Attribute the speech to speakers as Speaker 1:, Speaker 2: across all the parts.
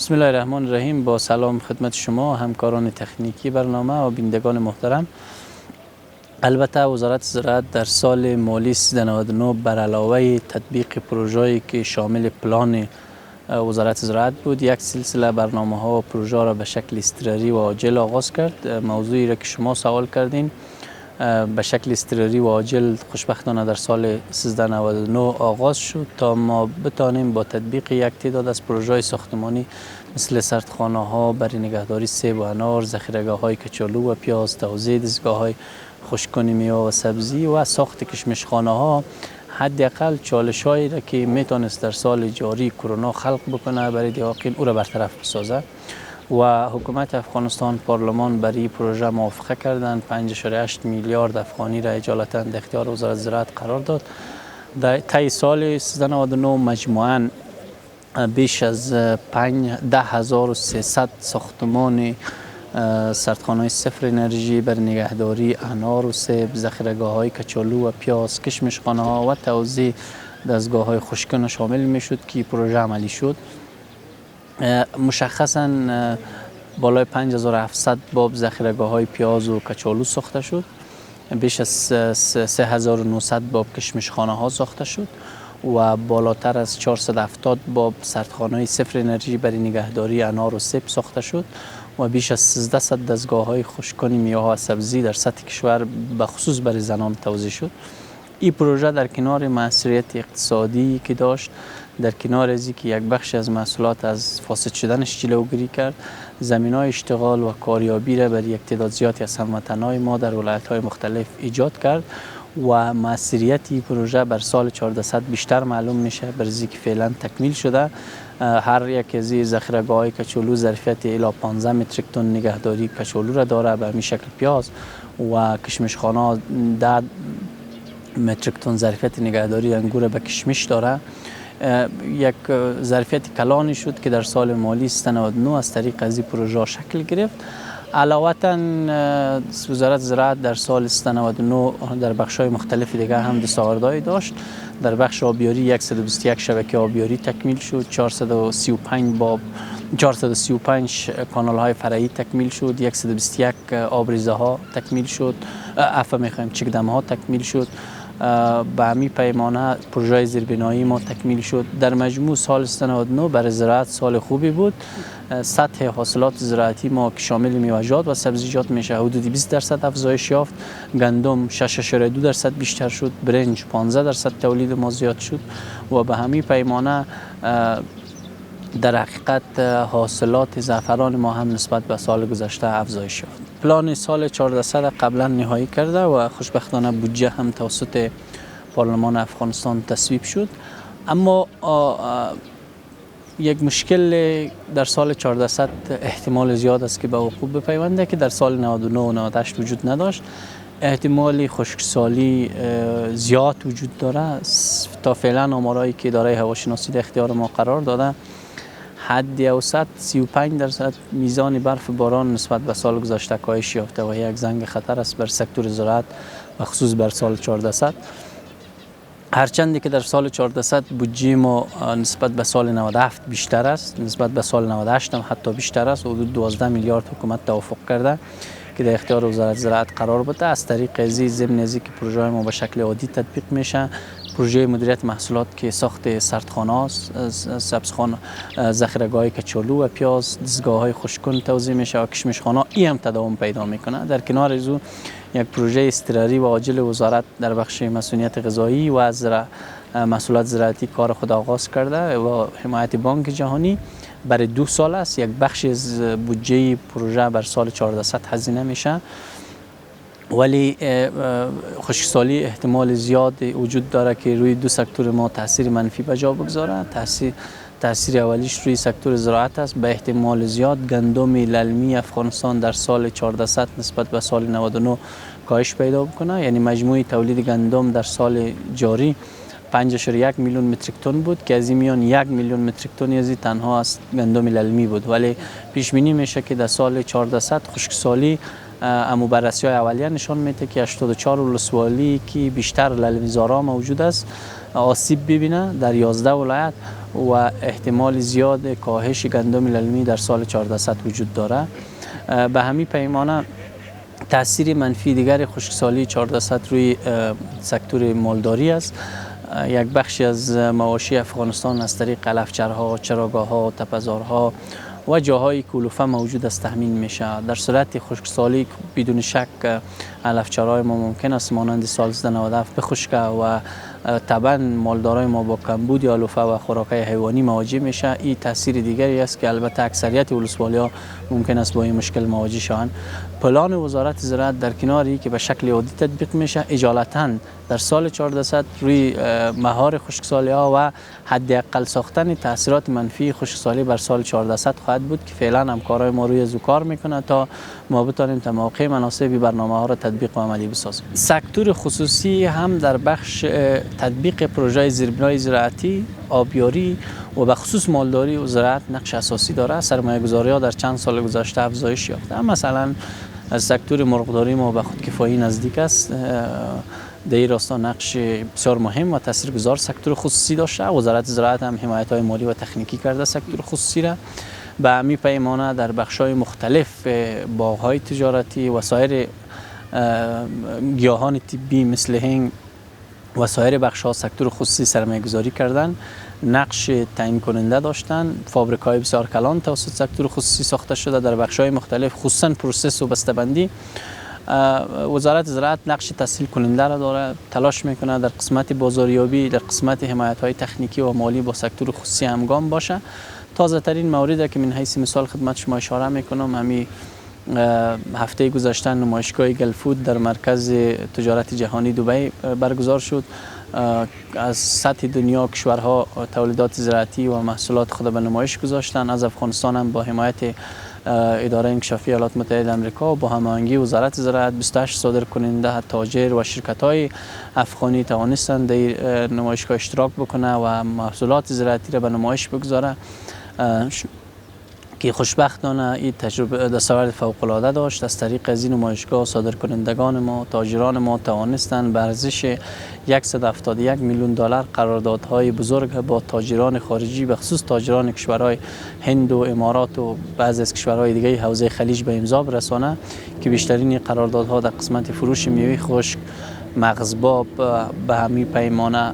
Speaker 1: بسم الله الرحمن الرحیم. با سلام خدمت شما همکاران تکنیکی برنامه و بینندگان محترم. البته وزارت زراعت در سال مالی 1399 بر علاوه تطبیق پروژه‌ای که شامل پلان وزارت زراعت بود، یک سلسله برنامه‌ها و پروژه را به شکل اضطراری و عاجل آغاز کرد. موضوعی را که شما سوال کردین به شکل اضطراری و عاجل خوشبختانه در سال 1399 آغاز شد تا ما بتانیم با تطبیق یک تعداد از پروژه‌های ساختمانی مثل سردخانه ها برای نگهداری سیب و انار، ذخیره‌گاه های کچالو و پیاز، توزیع دستگاه های خشک‌کنی میوه و سبزی و ساخت کشمشخانه ها حداقل چالش‌هایی را که میتونست در سال جاری کرونا خلق بکنه برای دیاقین او را برطرف بسازه و حکومت افغانستان پارلمان برای پروژه موافقه کردند. 5.8 میلیارد افغانی را اجالتا در اختیار وزارت زراعت قرار داد. در طی سال 1399 مجموعاً بیش از 10,300 ساختمان سردخانه‌های صفر انرژی برای نگهداری انار و سیب، ذخیره‌گاه‌های کچالو و پیاز، کشمشخانه‌ها و توزیع دستگاه‌های خشک‌کن شامل می‌شد که پروژه عملی شد. مشخصاً بالای 5700 باب ذخیره‌گاه‌های پیاز و کچالو ساخته شد. بیش از 3900 باب کشمشخانه‌ها ساخته شد و بالاتر از 470 باب سردخانه‌های صفر انرژی برای نگهداری انار و سیب ساخته شد و بیش از 1300 دستگاه‌های خشک‌کن میوه و سبزی در سطح کشور به خصوص برای زنان توزیع شد. این پروژه در کنار موثریت اقتصادی که داشت، در کنار از اینکه یک بخش از محصولات از فاسد شدنش جلوگیری کرد، زمینه‌های اشتغال و کاریابی را برای یک تعداد زیادی از هموطنان ما در ولایت‌های مختلف ایجاد کرد و موثریت این پروژه بر سال 1400 بیشتر معلوم میشه، برزی که فعلا تکمیل شده. هر یک از این ذخیره‌گاه‌های کچالو ظرفیت الی 15 متریک تن نگهداری کچالو را داره به همین شکل پیاز و کشمشخانه 10 متریک تن ظرفیت نگهداری انگور به کشمش داره. یک ظرفیت کلانی شد که در سال مالی 1999 از طریق از این پروژه شکل گرفت. علاوه وزارت زراعت در سال 1999 در بخش‌های مختلف دیگر هم دستاوردهایی داشت. در بخش آبیاری 121 شبکه آبیاری تکمیل شد، 435 کانال‌های فرعی تکمیل شد، 121 آبریزه‌ها تکمیل شد، چکدم‌ها تکمیل شد. به همین پیمانه پروژه زیربنایی ما تکمیل شد. در مجموع سال 1999 برای زراعت سال خوبی بود. سطح حاصلات زراعتی ما که شامل میوه‌جات و سبزیجات میشه حدود 20% افزایش یافت. گندم 6.2% بیشتر شد، برنج 15% تولید ما زیاد شد و به همین پیمانه در حقیقت حاصلات زعفران ما هم نسبت به سال گذشته افزایش یافت. پلان سال 1400 قبلا نهایی کرده و خوشبختانه بودجه هم توسط پارلمان افغانستان تصویب شد. اما یک مشکل در سال 1400 احتمال زیاد است که به وقوع بپیونده که در سال 99 و 98 وجود نداشت. احتمال خشکسالی زیاد وجود داره. تا فعلا آمارایی که اداره هواشناسی در اختیار ما قرار داده، حد اوسط 35% میزان برف باران نسبت به سال گذشته کاهش یافته و یک زنگ خطر است بر سکتور زراعت و خصوص بر سال 1400. هرچندی که در سال 1400 بودجه ما نسبت به سال 97 بیشتر است، نسبت به سال 98 هم حتی بیشتر است. حدود 12 میلیارد حکومت توافق کرده که در اختیار وزارت زراعت قرار بده. از طریق ازی ضمن ازی که پروژه ما به شکل عادی تطبیق میشه، پروژه مدیریت محصولات که ساخت سردخانه است، سبزخانه، ذخیره‌گاه‌های کچالو و پیاز، دستگاه‌های خشک‌کن توزیع میشه و کشمشخانه این هم تداوم پیدا میکنه. در کنار از او یک پروژه اضطراری و عاجل وزارت در بخش مسئولیت غذایی و محصولات زراعتی کار خود آغاز کرده و حمایت بانک جهانی برای 2 سال است. یک بخش از بودجه پروژه بر سال 1400 هزینه میشه، ولی خشکسالی احتمال زیاد وجود داره که روی 2 سکتور ما تاثیر منفی به جا بگذاره. تاثیر اولیش روی سکتور زراعت است. به احتمال زیاد گندم للمی افغانستان در سال 1400 نسبت به سال 99 کاهش پیدا بکنه. یعنی مجموعی تولید گندم در سال جاری 5.1 میلیون متریک تن بود که از این میان 1 میلیون متریک تن از تنها از گندم للمی بود، ولی پیش بینی میشه که در سال 1400 خشکسالی اما بررسی های اولیه نشان میده که 84 ولسوالی که بیشتر للمیزارا موجود است آسیب ببینه در 11 ولایت و احتمال زیاد کاهش گندم للمی در سال 1400 وجود داره. به همین پیمانه تاثیر منفی دیگر خشکسالی 1400 روی سکتور مالداری است. یک بخشی از مواشی افغانستان از طریق علفچرها، چراگاه‌ها، تپه‌زارها و جاهای کلوفه موجود است تامین میشه. در صورت خشکسالی بدون شک علفچرهای ما ممکن است مانند سال 97 بخشکه و طبعا مالدارای ما با کمبود علوفه و خوراکای حیوانی مواجه میشه. این تاثیر دیگری است که البته اکثریت ولسوالی‌ها ممکن است با این مشکل مواجه شوند. پلان وزارت زراعت در کناری که به شکل عادی تطبیق میشه اجالتا در سال 1400 روی مهار خشکسالی‌ها و حداقل ساختن تاثیرات منفی خشکسالی بر سال 1400 خواهد بود که فعلا همکارای ما روی زو کار میکنه تا ما بتونیم تا موقع مناسبی برنامه‌ها را تطبیق و عملی بسازیم. سکتور خصوصی هم در بخش تطبیق پروژه زیربنای زراعتی، آبیاری و به خصوص مالداری و زراعت نقش اساسی داره. سرمایه‌گذاری‌ها در چند سال گذشته افزایش یافته. مثلا از سکتور مرغداری ما به خودکفایی نزدیک است. در این راستا نقش بسیار مهم و تاثیرگذار سکتور خصوصی داشته. وزارت زراعت هم حمایت‌های مالی و تکنیکی کرده سکتور خصوصی را. به همین پیمانه در بخش‌های مختلف باغ‌های تجارتی و سایر گیاهان طبی مثل هنگ و سایر بخش‌ها سکتور خصوصی سرمایه‌گذاری کردن، نقش تعیین کننده داشتن. فابریک‌های بسیار کلان توسط سکتور خصوصی ساخته شده در بخش‌های مختلف، خصوصاً پروسس و بسته‌بندی. وزارت زراعت نقش تسهیل کننده را داره، تلاش میکنه در قسمت بازاریابی، در قسمت حمایت‌های تکنیکی و مالی با سکتور خصوصی همگام باشه. تازه ترین موردی که من حیث مثال خدمت شما اشاره میکنم، همین هفته گذشته نمایشگاه گلفود در مرکز تجارت جهانی دبی برگزار شد. از سطح دنیا کشورها تولیدات زراعتی و محصولات خود به نمایش گذاشتن. از افغانستان هم با حمایت اداره انکشافی ایالات متحده آمریکا با هماهنگی وزارت زراعت 28 صادرکننده، تاجر و شرکت‌های افغانی توانستند در نمایشگاه اشتراک بکنه و محصولات زراعتی را به نمایش بگذاره که خوشبختانه این تجربه دستاورد فوق‌العاده داشت. از طریق از این نمایشگاه صادرکنندگان ما، تاجران ما توانستند به ارزش 171 میلیون دلار قراردادهای بزرگ با تاجران خارجی به خصوص تاجران کشورهای هند و امارات و بعضی از کشورهای دیگه حوزه خلیج به امضا برسانه که بیشترین قراردادها در قسمت فروش میوه خشک، مغزباب، به همین پیمانه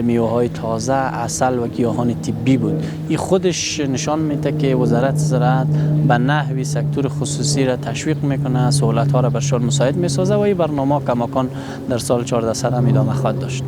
Speaker 1: میوه‌های تازه، عسل و گیاهان طبی بود. این خودش نشان میده که وزارت زراعت به نحوی سکتور خصوصی را تشویق میکنه، سهولت‌ها را برشان مساعد میسازه و این برنامه کماکان در سال 1400 هم ادامه خواهد داشت.